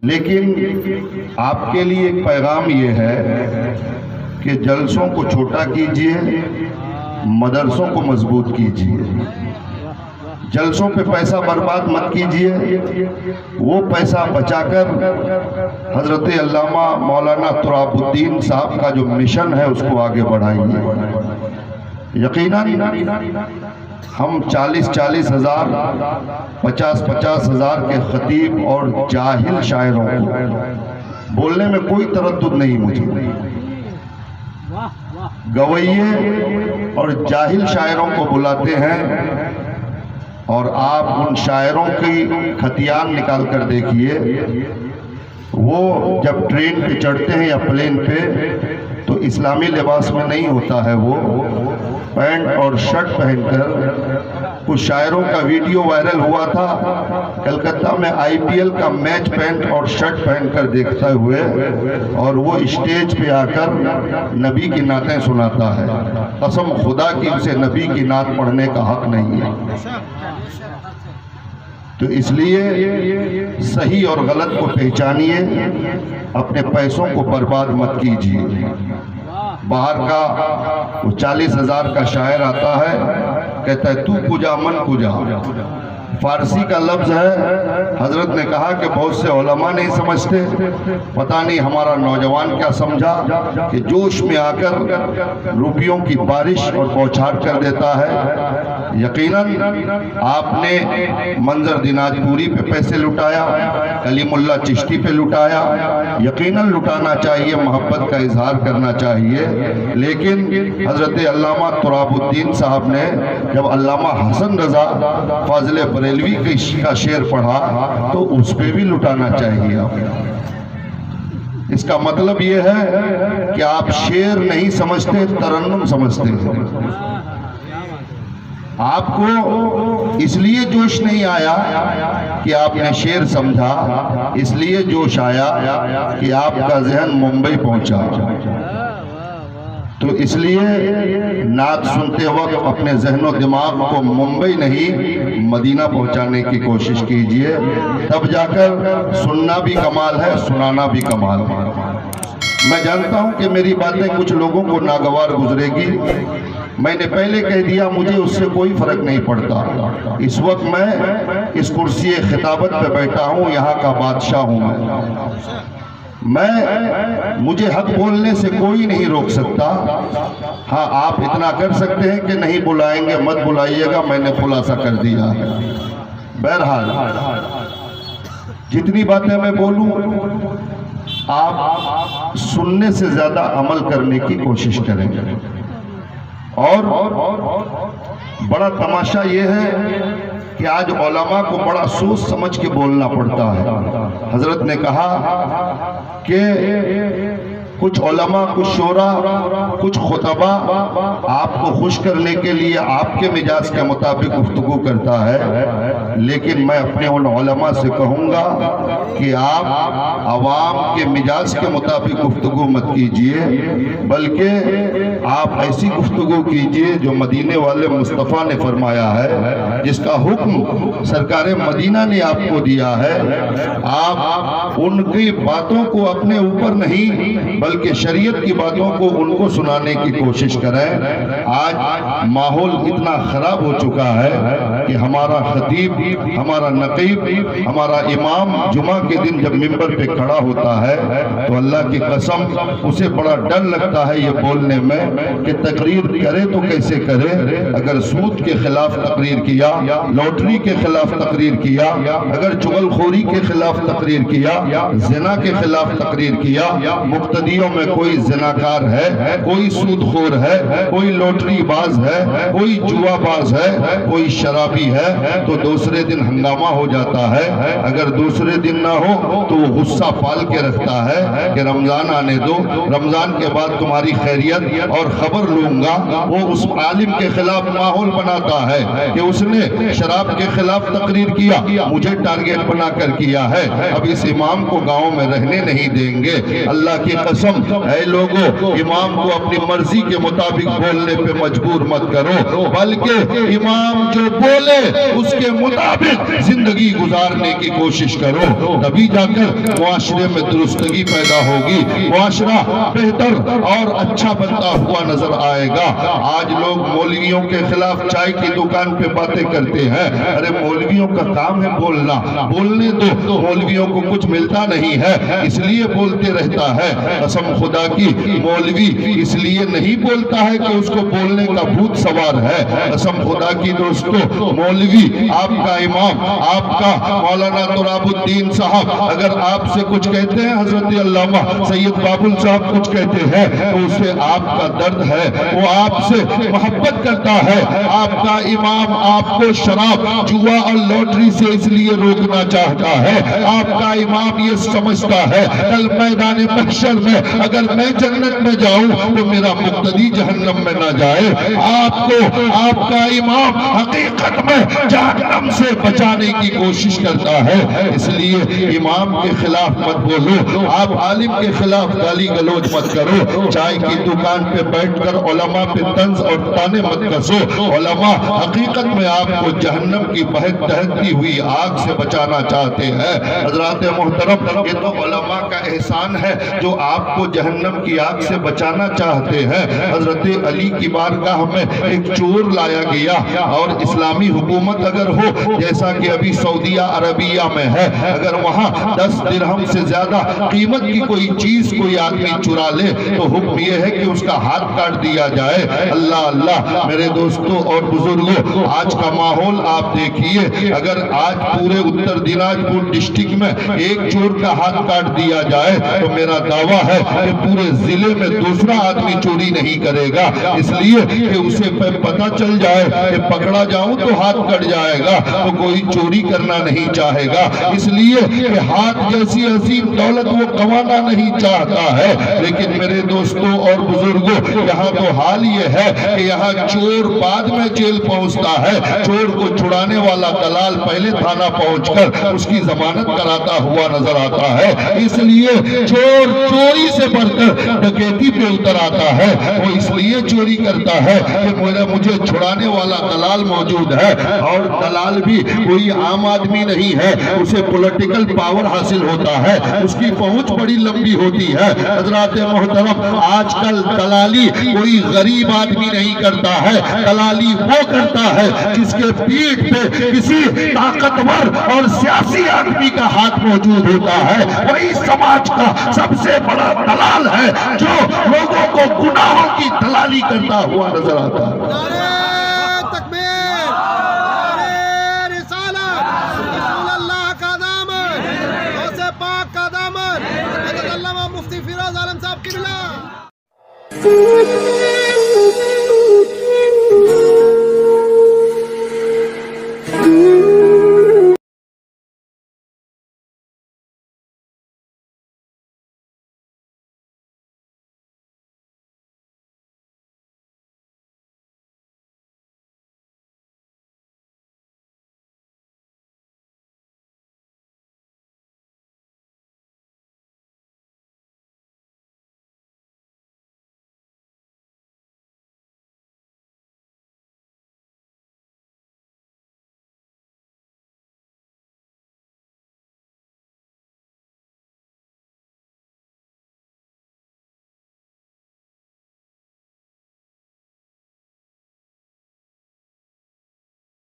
لیکن آپ کے لیے ایک پیغام یہ ہے کہ جلسوں کو چھوٹا کیجئے، مدرسوں کو مضبوط کیجئے۔ جلسوں پہ پیسہ برباد مت کیجئے، وہ پیسہ بچا کر حضرت علامہ مولانا تراب الدین صاحب کا جو مشن ہے اس کو آگے بڑھائیے۔ یقیناً ہم 40 ہزار 50 ہزار کے خطیب اور جاہل شاعروں کو بولنے میں کوئی تردد نہیں مجھے، گویے اور جاہل شاعروں کو بلاتے ہیں، اور آپ ان شاعروں کی خطیان نکال کر دیکھیے، وہ جب ٹرین پہ چڑھتے ہیں یا پلین پہ تو اسلامی لباس میں نہیں ہوتا ہے، وہ پینٹ اور شرٹ پہن کر۔ کچھ شاعروں کا ویڈیو وائرل ہوا تھا کلکتہ میں IPL کا میچ پینٹ اور شرٹ پہن کر دیکھتے ہوئے، اور وہ اسٹیج پہ آ کر نبی کی نعتیں سناتا ہے۔ قسم خدا کی اسے نبی کی نعت پڑھنے کا حق نہیں ہے۔ تو اس لیے صحیح اور غلط کو پہچانیے، اپنے پیسوں کو برباد مت کیجیے۔ باہر کا وہ 40 ہزار کا شاعر آتا ہے، کہتا ہے تو کجا من کجا، فارسی کا لفظ ہے۔ حضرت نے کہا کہ بہت سے علماء نہیں سمجھتے، پتہ نہیں ہمارا نوجوان کیا سمجھا کہ جوش میں آ کر روپیوں کی بارش اور بوچھار کر دیتا ہے۔ یقیناً آپ نے منظر دیناج پوری پہ پیسے لٹایا، کلیم اللہ چشتی پہ لٹایا، یقیناً لٹانا چاہیے، محبت کا اظہار کرنا چاہیے، لیکن حضرت علامہ تراب الدین صاحب نے جب علامہ حسن رضا فاضل بریلوی کا شعر پڑھا تو اس پہ بھی لٹانا چاہیے۔ اس کا مطلب یہ ہے کہ آپ شعر نہیں سمجھتے، ترنم سمجھتے ہیں۔ آپ کو اس لیے جوش نہیں آیا کہ آپ نے شعر سمجھا، اس لیے جوش آیا کہ آپ کا ذہن ممبئی پہنچا۔ تو اس لیے نعت سنتے وقت اپنے ذہن و دماغ کو ممبئی نہیں مدینہ پہنچانے کی کوشش کیجئے، تب جا کر سننا بھی کمال ہے، سنانا بھی کمال ہے۔ میں جانتا ہوں کہ میری باتیں کچھ لوگوں کو ناگوار گزرے گی، میں نے پہلے کہہ دیا مجھے اس سے کوئی فرق نہیں پڑتا۔ اس وقت میں اس کرسی خطابت پہ بیٹھا ہوں، یہاں کا بادشاہ ہوں مجھے حق بولنے سے کوئی نہیں روک سکتا۔ ہاں آپ اتنا کر سکتے ہیں کہ نہیں بلائیں گے، مت بلائیے گا، میں نے خلاصہ کر دیا ہے۔ بہرحال جتنی باتیں میں بولوں آپ سننے سے زیادہ عمل کرنے کی کوشش کریں گے۔ اور بڑا تماشا یہ ہے کہ آج علماء کو بڑا سوچ سمجھ کے بولنا پڑتا ہے۔ حضرت نے کہا کہ کچھ علماء، کچھ شورا، کچھ خطبہ آپ کو خوش کرنے کے لیے آپ کے مزاج کے مطابق گفتگو کرتا ہے، لیکن میں اپنے ان علماء سے کہوں گا کہ آپ عوام کے مزاج کے مطابق گفتگو مت کیجئے، بلکہ آپ ایسی گفتگو کیجئے جو مدینے والے مصطفیٰ نے فرمایا ہے، جس کا حکم سرکار مدینہ نے آپ کو دیا ہے۔ آپ ان کی باتوں کو اپنے اوپر نہیں بلکہ شریعت کی باتوں کو ان کو سنانے کی کوشش کریں۔ آج ماحول اتنا خراب ہو چکا ہے کہ ہمارا خطیب، ہمارا نقیب، ہمارا امام جمعہ کے دن جب ممبر پہ کھڑا ہوتا ہے تو اللہ کی قسم اسے بڑا ڈر لگتا ہے یہ بولنے میں کہ تقریر کرے تو کیسے کرے۔ اگر سود کے خلاف تقریر کیا، لوٹری کے خلاف تقریر کیا، اگر چغل خوری کے خلاف تقریر کیا، زنا کے خلاف تقریر کیا، مقتدیوں میں کوئی زناکار ہے، کوئی سود خور ہے، کوئی لوٹری باز ہے، کوئی جوا باز ہے، کوئی شرابی ہے، تو دوسرے دن ہنگامہ ہو جاتا ہے۔ اگر دوسرے دن نہ ہو تو وہ غصہ پال کے رکھتا ہے کہ رمضان آنے دو، رمضان کے بعد تمہاری خیریت اور خبر لوں گا۔ وہ اس عالم کے خلاف ماحول بناتا ہے کہ اس نے شراب کے خلاف تقریر کیا، مجھے ٹارگیٹ بنا کر کیا ہے، اب اس امام کو گاؤں میں رہنے نہیں دیں گے۔ اللہ کی قسم اے لوگو، امام کو اپنی مرضی کے مطابق بولنے پہ مجبور مت کرو، بلکہ امام جو بولے بولے اس کے مطابق زندگی گزارنے کی کوشش کرو، تبھی جا کر معاشرے میں درستگی پیدا ہوگی، معاشرہ بہتر اور اچھا بنتا ہوا نظر آئے گا۔ آج لوگ مولویوں کے خلاف چائے کی دکان پہ باتیں کرتے ہیں، ارے مولویوں کا کام ہے بولنا، بولنے دو، مولویوں کو کچھ ملتا نہیں ہے اس لیے بولتے رہتا ہے۔ قسم خدا کی مولوی اس لیے نہیں بولتا ہے کہ اس کو بولنے کا بھوت سوار ہے، قسم خدا کی دوستو مولوی آپ کا امام، آپ کا مولانا تراب الدین صاحب اگر آپ سے کچھ کہتے ہیں، حضرت علامہ سید بابل صاحب کچھ کہتے ہیں تو اسے آپ کا درد ہے، وہ آپ سے محبت کرتا ہے۔ آپ کا امام آپ کو شراب، جوا اور لوٹری سے اس لیے روکنا چاہتا ہے، آپ کا امام یہ سمجھتا ہے کل میدان محشر میں اگر میں جنت میں جاؤں تو میرا مقتدی جہنم میں نہ جائے۔ آپ کو آپ کا امام حقیقت میں جہنم سے بچانے کی کوشش کرتا ہے، اس لیے امام کے خلاف مت بولو، آپ عالم کے خلاف گالی گلوچ مت کرو، چائے کی دکان پہ بیٹھ کر علماء پہ طنز اور تانے مت کسو۔ علماء حقیقت میں آپ کو جہنم کی دہتی ہوئی آگ سے بچانا چاہتے ہیں۔ حضرات محترم، یہ تو علماء کا احسان ہے جو آپ کو جہنم کی آگ سے بچانا چاہتے ہیں۔ حضرت علی کی بارگاہ میں ایک چور لایا گیا، اور اسلامی حکومت اگر ہو جیسا کہ ابھی سعودیہ عربیہ میں ہے، اگر وہاں 10 درہم سے زیادہ قیمت کی کوئی چیز کوئی آدمی چرا لے تو حکم یہ ہے کہ اس کا ہاتھ کاٹ دیا جائے۔ اللہ اللہ میرے دوستوں اور بزرگوں، آج کا ماحول آپ دیکھیے، اگر آج پورے اتر دناج پور ڈسٹرکٹ میں ایک چور کا ہاتھ کاٹ دیا جائے تو میرا دعویٰ ہے کہ پورے ضلع میں دوسرا آدمی چوری نہیں کرے گا، اس لیے کہ اسے پتہ چل جائے کہ پکڑا جاؤں تو ہاتھ کٹ جائے گا تو کوئی چوری کرنا نہیں چاہے گا، اس لیے کہ ہاتھ جیسی عظیم دولت وہ کمانا نہیں چاہتا ہے۔ لیکن میرے دوستوں اور بزرگوں، یہاں تو حال یہ ہے کہ یہاں چور بعد میں جیل پہنچتا ہے، چور کو چھڑانے والا دلال پہلے تھانہ پہنچ کر اس کی ضمانت کراتا ہوا نظر آتا ہے، اس لیے چور چوری سے بڑھ کر ڈکیتی پہ اتر آتا ہے۔ وہ اس لیے چوری کرتا ہے کہ مجھے چھڑانے والا دلال موجود ہے، اور دلال بھی کوئی عام آدمی نہیں ہے، اسے پولیٹیکل پاور حاصل ہوتا ہے، اس کی پہنچ بڑی لمبی ہوتی ہے۔ حضرات محترم، آج کل دلالی کوئی غریب آدمی نہیں کرتا ہے، دلالی وہ کرتا ہے جس کے پیٹھ پہ کسی طاقتور اور سیاسی آدمی کا ہاتھ موجود ہوتا ہے، وہی سماج کا سب سے بڑا دلال ہے جو لوگوں کو گناہوں کی دلالی کرتا ہوا نظر آتا ہے۔ نعرہ تکبیر، نعرہ رسالت، رسول اللہ کا دامن، غوث پاک کا دامن، حضرت علامہ مفتی فیروز عالم صاحب کی بلا۔